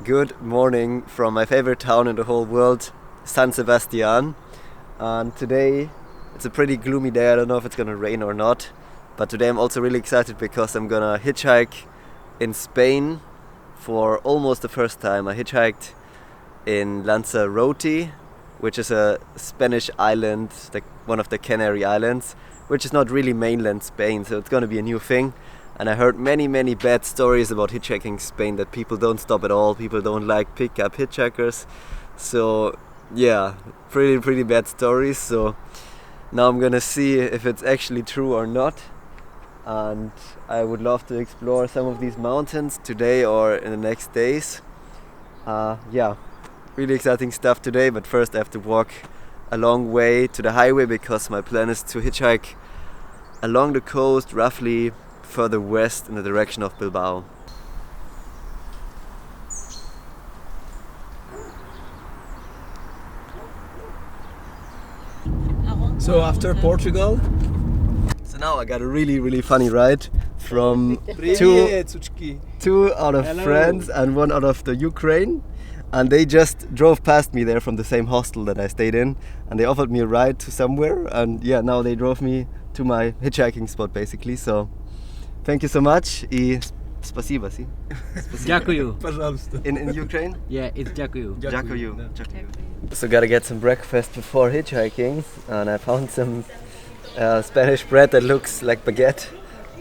good morning from my favorite town in the whole world, San Sebastian. And today it's a pretty gloomy day. I don't know if it's gonna rain or not, but today I'm also really excited because I'm gonna hitchhike in Spain for almost the first time. I hitchhiked in Lanzarote, which is a Spanish island, like one of the Canary Islands, which is not really mainland Spain, so it's gonna be a new thing. And I heard many bad stories about hitchhiking Spain, that people don't stop at all, people don't like pick up hitchhikers. So yeah, pretty bad stories. So now I'm gonna see if it's actually true or not. And I would love to explore some of these mountains today or in the next days. Yeah, really exciting stuff today, but first I have to walk a long way to the highway because my plan is to hitchhike along the coast, roughly further west in the direction of Bilbao. So after Portugal, so now I got a really funny ride from two out of France and one out of the Ukraine, and they just drove past me there from the same hostel that I stayed in, and they offered me a ride to somewhere, and yeah, now they drove me to my hitchhiking spot basically. So thank you so much. I spasiba, si? Дякую. In Ukraine? Yeah, it's дякую. Дякую. So gotta get some breakfast before hitchhiking, and I found some Spanish bread that looks like baguette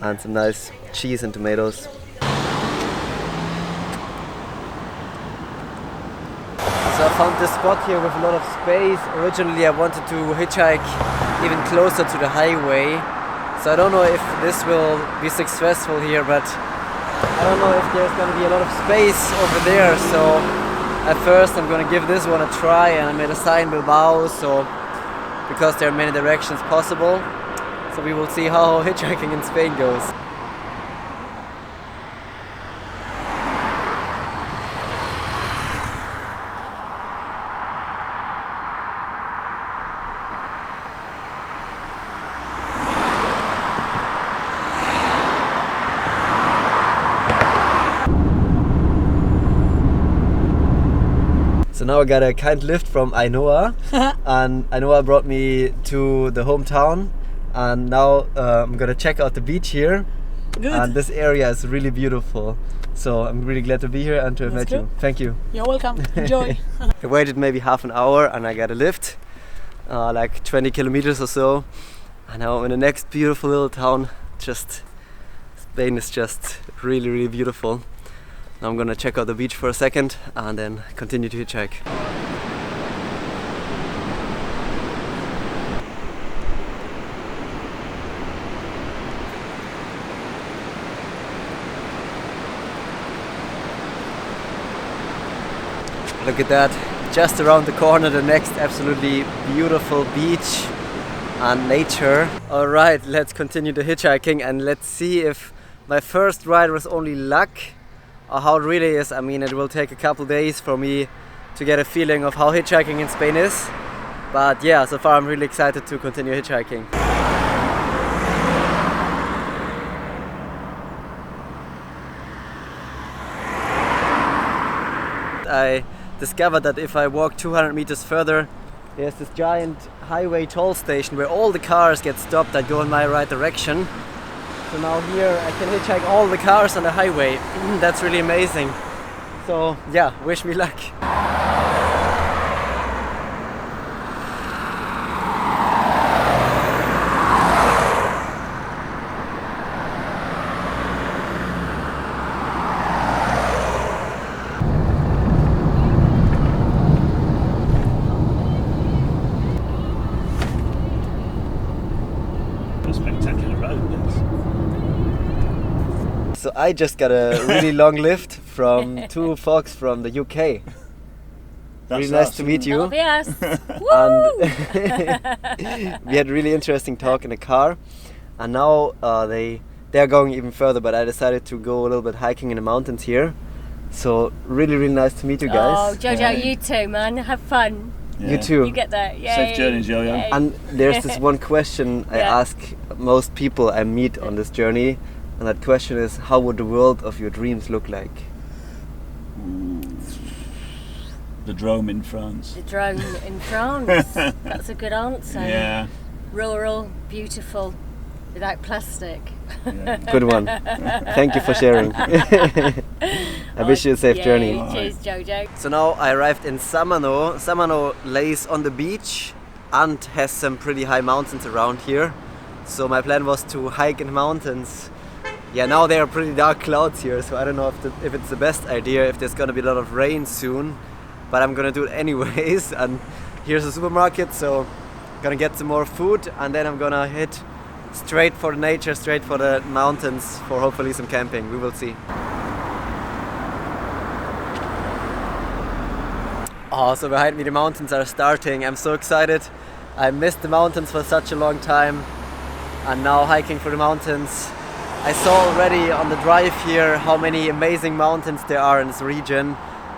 and some nice cheese and tomatoes. So I found this spot here with a lot of space. Originally I wanted to hitchhike even closer to the highway. So I don't know if this will be successful here, but I don't know if there's going to be a lot of space over there. So at first I'm going to give this one a try, and I made a sign Bilbao, so because there are many directions possible. So we will see how hitchhiking in Spain goes. So now I got a kind lift from Aigner, and Aigner brought me to the hometown, and now I'm gonna check out the beach here. Good. And this area is really beautiful, so I'm really glad to be here and to have met you. Thank you. You're welcome. Enjoy. I waited maybe half an hour and I got a lift, like 20 kilometers or so, and now I'm in the next beautiful little town. Spain is just really beautiful. Now I'm gonna check out the beach for a second and then continue to hitchhike. Look at that, just around the corner, the next absolutely beautiful beach and nature. Alright, let's continue the hitchhiking and let's see if my first ride was only luck or how it really is. I mean, it will take a couple days for me to get a feeling of how hitchhiking in Spain is. But yeah, so far I'm really excited to continue hitchhiking. I discovered that if I walk 200 meters further, there's this giant highway toll station where all the cars get stopped that go in my right direction. So now here I can hitchhike all the cars on the highway. That's really amazing. So yeah, wish me luck. Spectacular road, yes. So I just got a really long lift from two folks from the UK. Really nice to meet you. Oh, yes. And we had a really interesting talk in the car, and now they're going even further, but I decided to go a little bit hiking in the mountains here. So really nice to meet you guys. Oh, Jojo, you too, man. Have fun. Yeah. You too. You get there. Yay. Safe journeys, Jojo. Yay. And there's this one question I Yeah. ask most people I meet on this journey, and that question is, how would the world of your dreams look like? The drone in France. The drone in France. That's a good answer. Yeah. Rural, beautiful, without plastic. Yeah. Good one. Thank you for sharing. I wish you a safe journey. Cheers, Jojo. So now I arrived in Samano. Samano lays on the beach and has some pretty high mountains around here. So my plan was to hike in the mountains. Yeah, now there are pretty dark clouds here, so I don't know if it's the best idea, if there's gonna be a lot of rain soon. But I'm gonna do it anyways. And here's a supermarket, so I'm gonna get some more food and then I'm gonna hit straight for the nature, straight for the mountains for hopefully some camping. We will see. Oh, so behind me the mountains are starting. I'm so excited. I missed the mountains for such a long time and now hiking through the mountains. I saw already on the drive here how many amazing mountains there are in this region.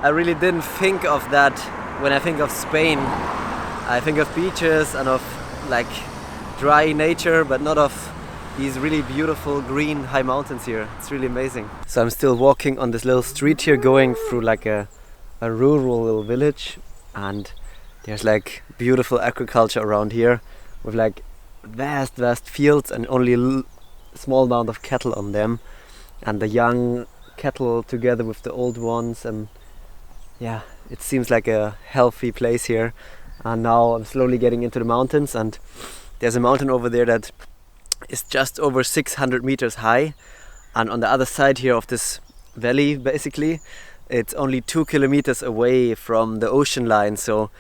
I really didn't think of that when I think of Spain. I think of beaches and of like dry nature, but not of these really beautiful green high mountains here. It's really amazing. So I'm still walking on this little street here, going through like a rural little village, and there's like beautiful agriculture around here with like vast fields and only a small amount of cattle on them, and the young cattle together with the old ones, and yeah, it seems like a healthy place here. And now I'm slowly getting into the mountains, and there's a mountain over there that is just over 600 meters high, and on the other side here of this valley basically it's only 2 kilometers away from the ocean line. So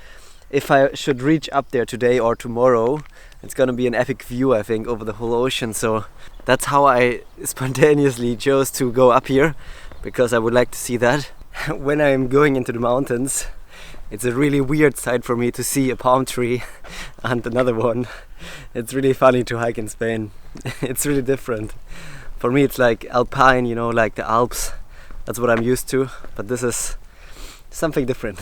if I should reach up there today or tomorrow, it's gonna be an epic view, I think, over the whole ocean. So that's how I spontaneously chose to go up here, because I would like to see that. When I'm going into the mountains, it's a really weird sight for me to see a palm tree and another one. It's really funny to hike in Spain. It's really different. For me it's like alpine, you know, like the Alps. That's what I'm used to, but this is something different.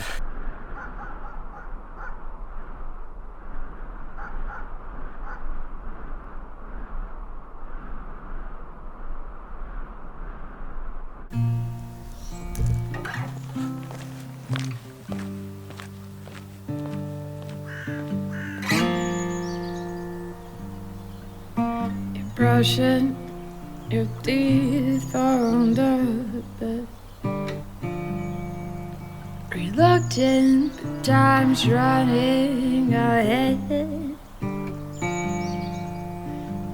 Brushing your teeth on the bed, reluctant, but time's running ahead.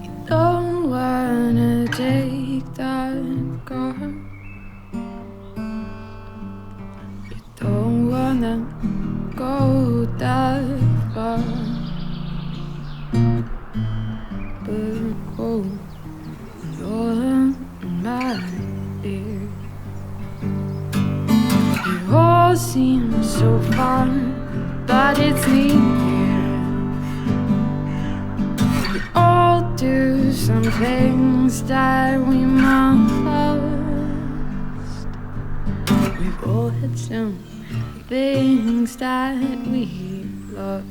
You don't wanna take that car, you don't wanna go that far. But oh, you're my dear. It all seems so far, but it's near. We all do some things that we must. We've all had some things that we lost.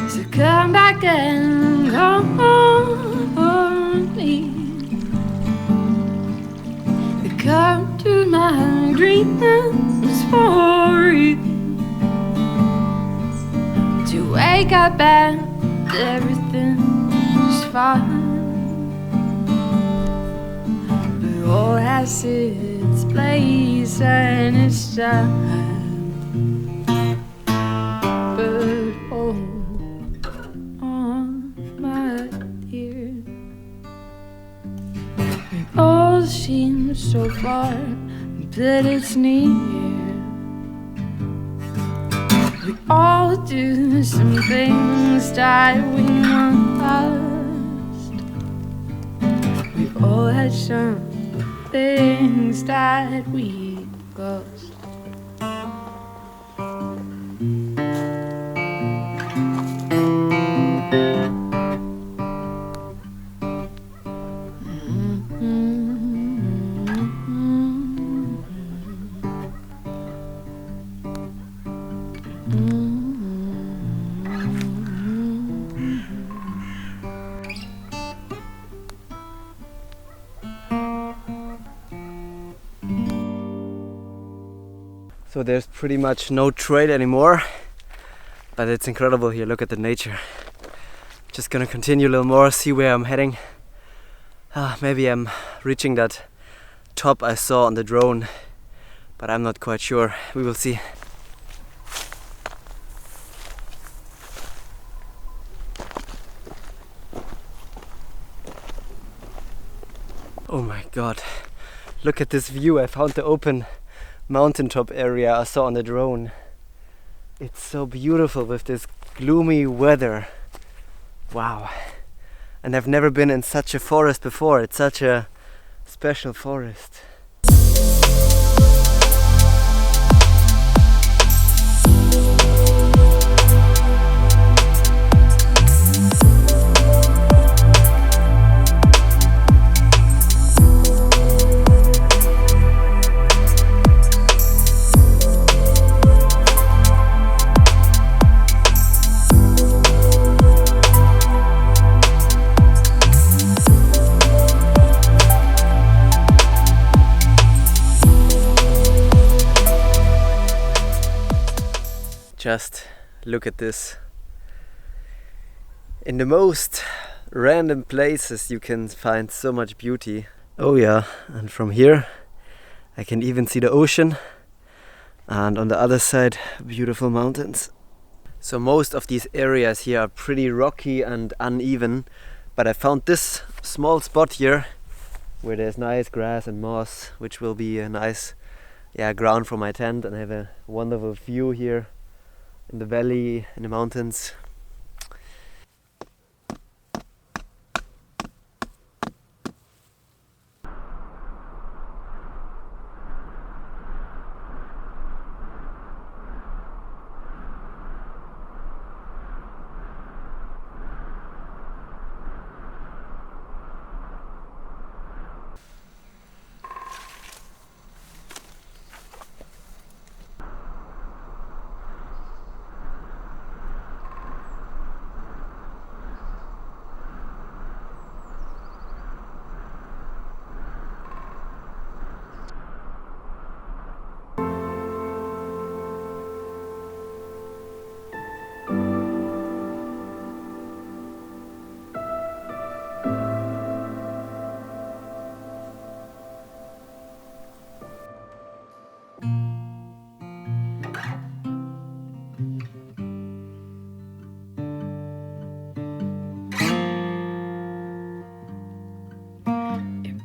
So come back and hold me. Come to my dreams for you. To wake up and everything's fine. But all has its place and its time. But hold on, my dear. It all seems so far, but it's near. We all do some things that we must. We've all had some things that we lost. So there's pretty much no trail anymore, but it's incredible here. Look at the nature. Just gonna continue a little more, see where I'm heading. Maybe I'm reaching that top I saw on the drone, but I'm not quite sure. We will see. Oh my god, look at this view. I found the open mountaintop area I saw on the drone. It's so beautiful with this gloomy weather. Wow. And I've never been in such a forest before. It's such a special forest. Just look at this. In the most random places you can find so much beauty. Oh yeah, and from here I can even see the ocean, and on the other side beautiful mountains. So most of these areas here are pretty rocky and uneven, but I found this small spot here where there's nice grass and moss, which will be a nice ground for my tent, and I have a wonderful view here in the valley, in the mountains.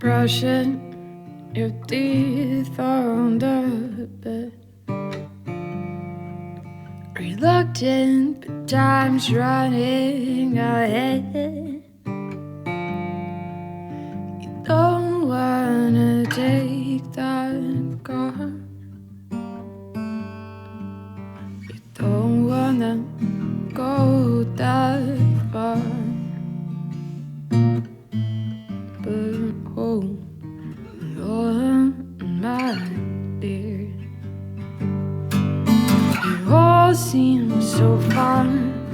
Brushing your teeth on the bed, reluctant, but time's running ahead. You don't wanna take that car, you don't wanna go that far. Oh, my dear, it all seems so fun.